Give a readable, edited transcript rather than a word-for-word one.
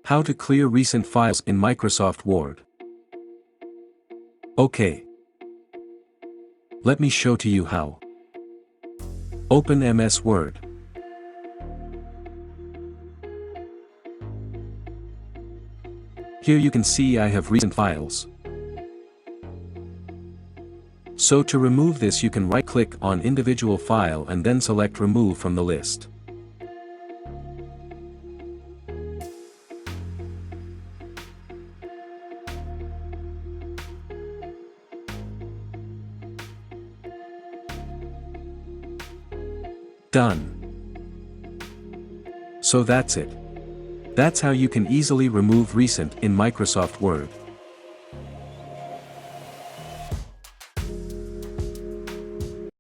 How to clear recent files in Microsoft Word. Okay. Let me show to you how. Open MS Word. Here you can see I have recent files. So to remove this, you can right-click on individual file and then select Remove from the list. Done. So that's it. That's how you can easily remove recent in Microsoft Word.